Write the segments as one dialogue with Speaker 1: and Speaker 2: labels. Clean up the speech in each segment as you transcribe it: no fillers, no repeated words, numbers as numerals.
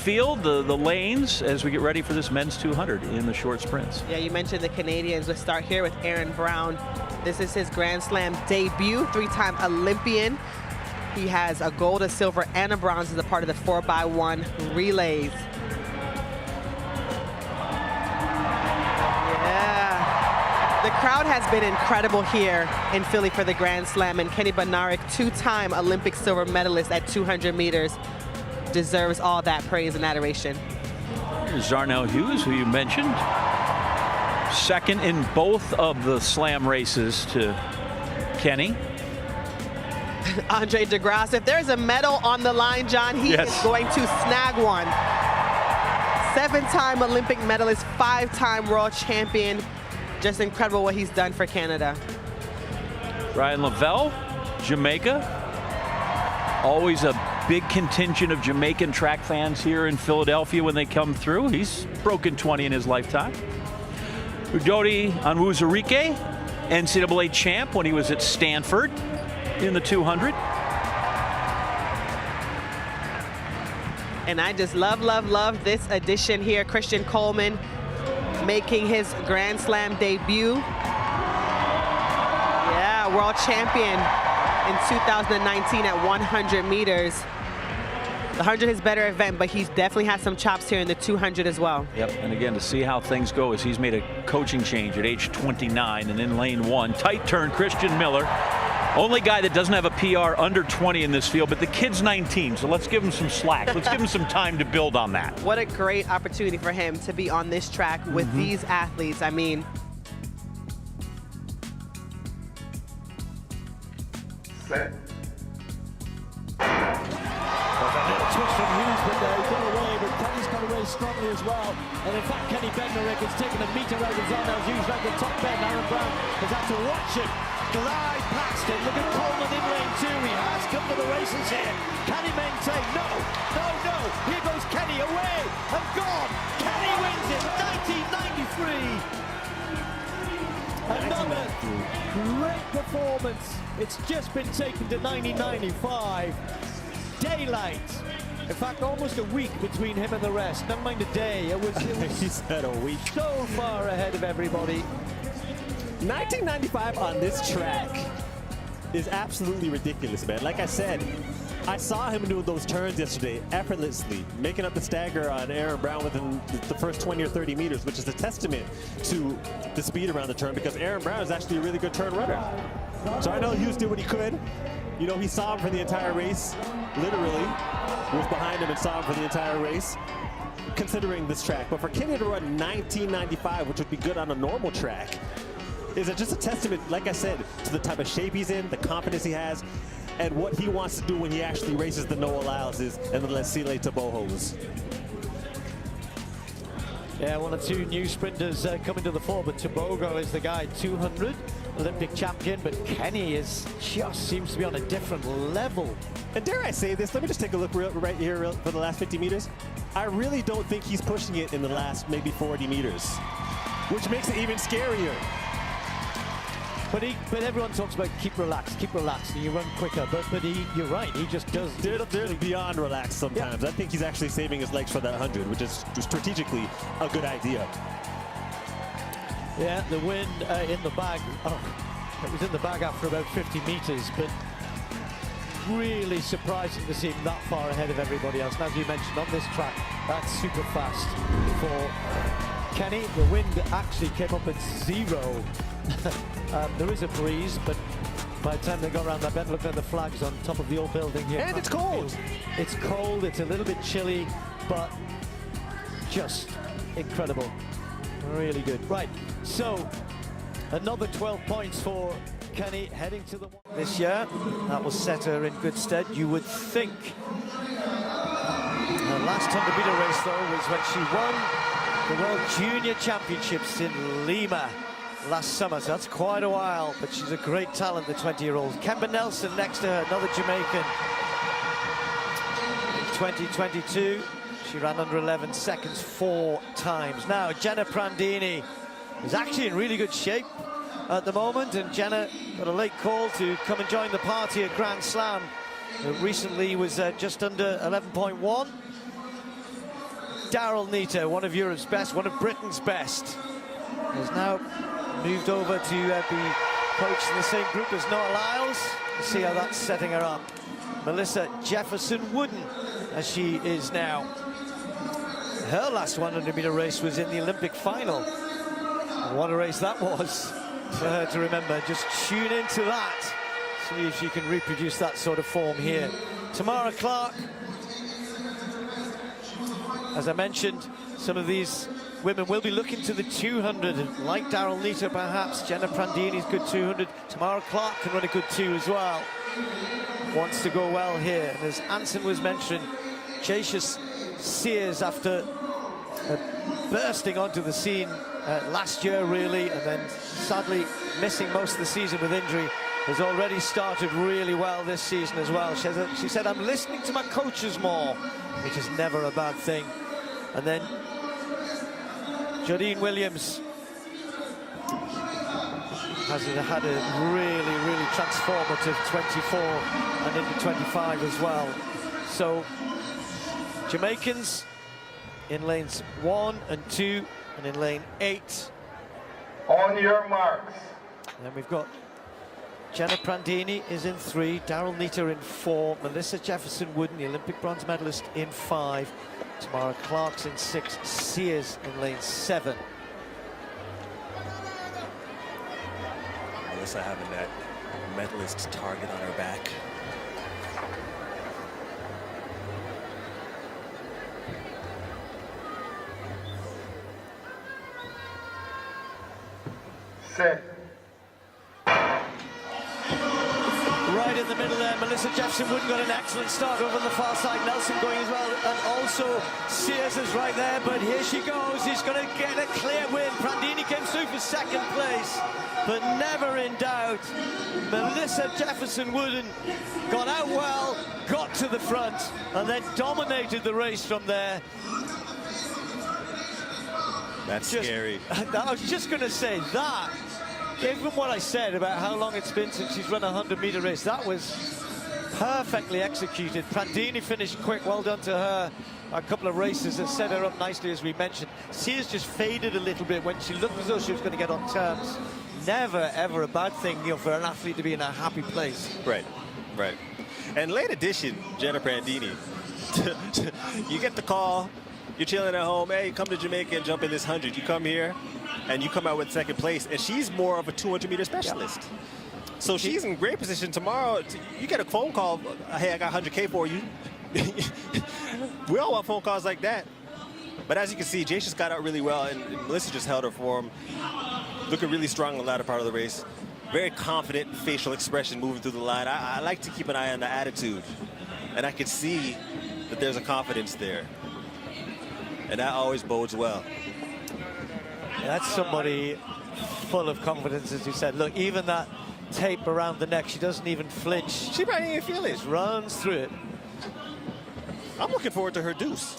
Speaker 1: field, the lanes, as we get ready for this men's 200 in the short sprints.
Speaker 2: Yeah, you mentioned the Canadians. Let's start here with Aaron Brown. This is his Grand Slam debut, three-time Olympian. He has a gold, a silver, and a bronze as a part of the 4x1 relays. Yeah. The crowd has been incredible here in Philly for the Grand Slam, and Kenny Bednarek, two-time Olympic silver medalist at 200 meters, deserves all that praise and adoration.
Speaker 1: Here's Zarnell Hughes, who you mentioned. Second in both of the slam races to Kenny.
Speaker 2: Andre DeGrasse, if there's a medal on the line, John, he is going to snag one. Seven-time Olympic medalist, five-time world champion. Just incredible what he's done for Canada.
Speaker 1: Ryan Lavelle, Jamaica. Always a big contingent of Jamaican track fans here in Philadelphia when they come through. He's broken 20 in his lifetime. Udodi Onwuzurike, NCAA champ when he was at Stanford in the 200.
Speaker 2: And I just love, love, love this addition here. Christian Coleman making his Grand Slam debut. Yeah, world champion in 2019 at 100 meters. The 100 is better event, but he's definitely had some chops here in the 200 as well.
Speaker 1: Yep, and again, to see how things go as he's made a coaching change at age 29 and in lane 1. Tight turn, Christian Miller. Only guy that doesn't have a PR under 20 in this field, but the kid's 19, so let's give him some slack. Let's give him some time to build on that.
Speaker 2: What a great opportunity for him to be on this track with these athletes. I mean,
Speaker 3: set.
Speaker 4: Twitch from Hughes, but he got away, but Kenny's got away strongly as well. And in fact, Kenny Bednarek has taken a meter out of Zarnell Hughes right at the top bend. Aaron Brown has had to watch him glide past him. Look at Coleman in lane 2. He has come to the races here. Can he maintain? No, no, no. Here goes Kenny away and gone. Kenny wins it, 1993. Another great performance. It's just been taken to 1995. Daylight. In fact, almost a week between him and the rest. Never mind a day. It was
Speaker 5: he said a week.
Speaker 4: So far ahead of everybody.
Speaker 5: 1995 on this track is absolutely ridiculous, man. Like I said, I saw him doing those turns yesterday effortlessly, making up the stagger on Aaron Brown within the first 20 or 30 meters, which is a testament to the speed around the turn, because Aaron Brown is actually a really good turn runner. So I know Hughes did what he could. You know, he saw him for the entire race, literally. He was behind him and saw him for the entire race, considering this track. But for Kenny to run 1995, which would be good on a normal track, is just a testament, like I said, to the type of shape he's in, the confidence he has, and what he wants to do when he actually races the no allowances and the Lesile Tabojos.
Speaker 4: Yeah, one or two new sprinters coming to the fore, but Tabogo is the guy, 200 Olympic champion, but Kenny just seems to be on a different level.
Speaker 5: And dare I say this, let me just take a look right here for the last 50 meters. I really don't think he's pushing it in the last maybe 40 meters, which makes it even scarier.
Speaker 4: But everyone talks about keep relaxed, and you run quicker. But you're right, he just does.
Speaker 5: They're beyond relaxed sometimes. Yeah. I think he's actually saving his legs for that 100, which is strategically a good idea.
Speaker 4: Yeah, the wind in the bag. Oh, it was in the bag after about 50 meters, but really surprising to see him that far ahead of everybody else. And as you mentioned, on this track, that's super fast for Kenny. The wind actually came up at 0. There is a breeze, but by the time they got around that bend, looking at the flags on top of the old building here.
Speaker 5: And it's cold.
Speaker 4: It's cold, it's a little bit chilly, but just incredible. Really good. Right, so another 12 points for Kenny heading to the this year. That will set her in good stead, you would think. Her last 100-meter race, though, was when she won the World Junior Championships in Lima last summer, so that's quite a while, but she's a great talent, the 20-year-old. Kemba Nelson next to her, another Jamaican. In 2022, she ran under 11 seconds 4 times. Now, Jenna Prandini is actually in really good shape at the moment, and Jenna got a late call to come and join the party at Grand Slam. Recently was just under 11.1. Daryl Neater, one of Europe's best, one of Britain's best, has now moved over to be coached in the same group as Noah Lyles. Let's see how that's setting her up. Melissa Jefferson-Wooden, as she is now. Her last 100-meter race was in the Olympic final. What a race that was for her to remember. Just tune into that. See if she can reproduce that sort of form here. Tamara Clark. As I mentioned, some of these women will be looking to the 200, like Daryl Neater perhaps. Jenna Prandini's good 200. Tamara Clark can run a good 2 as well. Wants to go well here. And as Anson was mentioning, Jacius Sears, after bursting onto the scene last year really, and then sadly missing most of the season with injury, has already started really well this season as well. She said, I'm listening to my coaches more, which is never a bad thing. And then Jodine Williams has had a really transformative 24 and into 25 as well. So Jamaicans in lanes 1 and 2 and in lane 8.
Speaker 3: On your marks.
Speaker 4: And then we've got Jenna Prandini is in 3, Daryl Neater in 4, Melissa Jefferson-Wooden, the Olympic bronze medalist, in 5, Tamara Clark's in 6, Sears in lane 7.
Speaker 5: Melissa having that medalist target on her back.
Speaker 3: Set.
Speaker 4: Right in the middle there, Melissa Jefferson-Wooden got an excellent start over on the far side. Nelson going as well, and also Sears is right there, but here she goes. She's going to get a clear win. Prandini came through for 2nd place, but never in doubt. Melissa Jefferson-Wooden got out well, got to the front, and then dominated the race from there.
Speaker 5: That's scary.
Speaker 4: I was just going to say that. Given what I said about how long it's been since she's run a 100-meter race, that was perfectly executed. Prandini finished quick, well done to her. A couple of races that set her up nicely, as we mentioned. Sears just faded a little bit when she looked as though she was going to get on terms. Never, ever a bad thing, you know, for an athlete to be in a happy place.
Speaker 5: Right. And late addition, Jenna Prandini. You get the call, you're chilling at home, hey, come to Jamaica and jump in this 100. You come here, and you come out with 2nd place, and she's more of a 200-meter specialist. Yep. So she's in great position tomorrow. You get a phone call, hey, I got 100K for you. We all want phone calls like that. But as you can see, Jay just got out really well, and Melissa just held her form. Looking really strong in the latter part of the race. Very confident facial expression moving through the line. I like to keep an eye on the attitude, and I can see that there's a confidence there. And that always bodes well.
Speaker 4: That's somebody full of confidence, as you said. Look, even that tape around the neck, she doesn't even flinch.
Speaker 5: She probably didn't even feel it.
Speaker 4: Runs through it.
Speaker 5: I'm looking forward to her deuce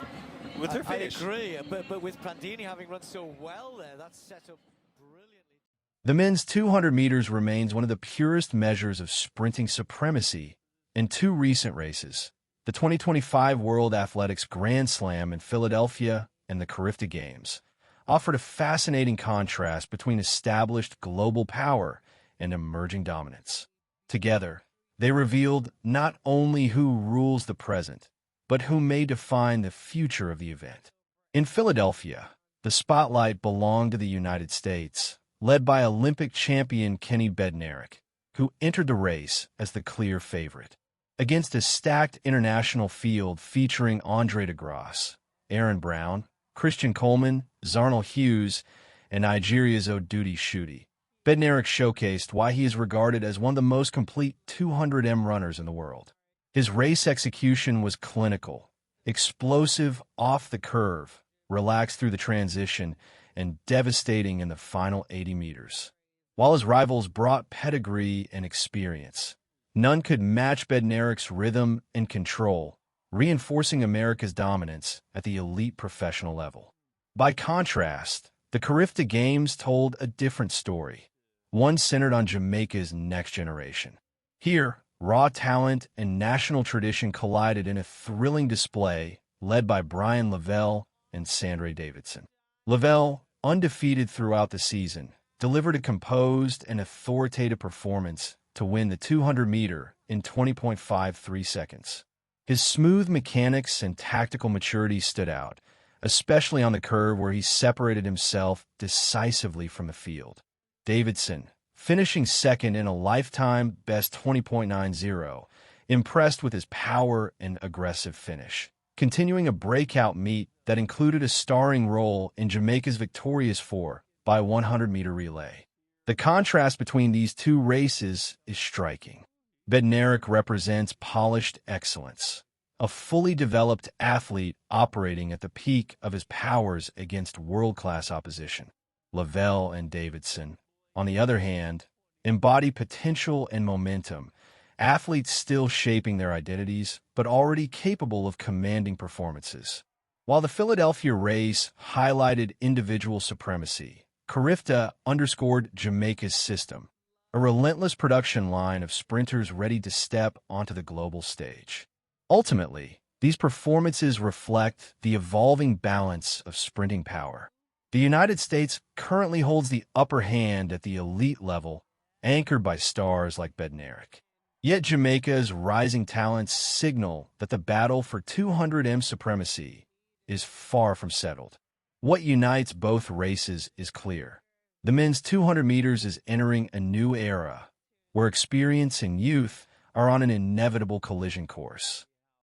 Speaker 5: with her finish.
Speaker 4: I agree, but with Prandini having run so well there, that's set up brilliantly.
Speaker 6: The men's 200 meters remains one of the purest measures of sprinting supremacy in 2 recent races. The 2025 World Athletics Grand Slam in Philadelphia and the Carifta Games offered a fascinating contrast between established global power and emerging dominance. Together, they revealed not only who rules the present, but who may define the future of the event. In Philadelphia, the spotlight belonged to the United States, led by Olympic champion Kenny Bednarek, who entered the race as the clear favorite. Against a stacked international field featuring Andre DeGrasse, Aaron Brown, Christian Coleman, Zarnell Hughes, and Nigeria's Odudi Shuti, Bednarek showcased why he is regarded as one of the most complete 200m runners in the world. His race execution was clinical, explosive off the curve, relaxed through the transition, and devastating in the final 80 meters. While his rivals brought pedigree and experience, none could match Bednarek's rhythm and control, reinforcing America's dominance at the elite professional level. By contrast, the Carifta Games told a different story, one centered on Jamaica's next generation. Here, raw talent and national tradition collided in a thrilling display led by Brian Lavelle, and Sandra Davidson. Lavelle, undefeated throughout the season, delivered a composed and authoritative performance to win the 200-meter in 20.53 seconds. His smooth mechanics and tactical maturity stood out, especially on the curve where he separated himself decisively from the field. Davidson, finishing second in a lifetime best 20.90, impressed with his power and aggressive finish, continuing a breakout meet that included a starring role in Jamaica's victorious 4x100-meter relay. The contrast between these two races is striking. Bednarek represents polished excellence, a fully developed athlete operating at the peak of his powers against world-class opposition. Lavelle and Davidson, on the other hand, embody potential and momentum, athletes still shaping their identities, but already capable of commanding performances. While the Philadelphia race highlighted individual supremacy, Carifta underscored Jamaica's system, a relentless production line of sprinters ready to step onto the global stage. Ultimately, these performances reflect the evolving balance of sprinting power. The United States currently holds the upper hand at the elite level, anchored by stars like Bednarek. Yet Jamaica's rising talents signal that the battle for 200m supremacy is far from settled. What unites both races is clear. The men's 200 meters is entering a new era, where experience and youth are on an inevitable collision course.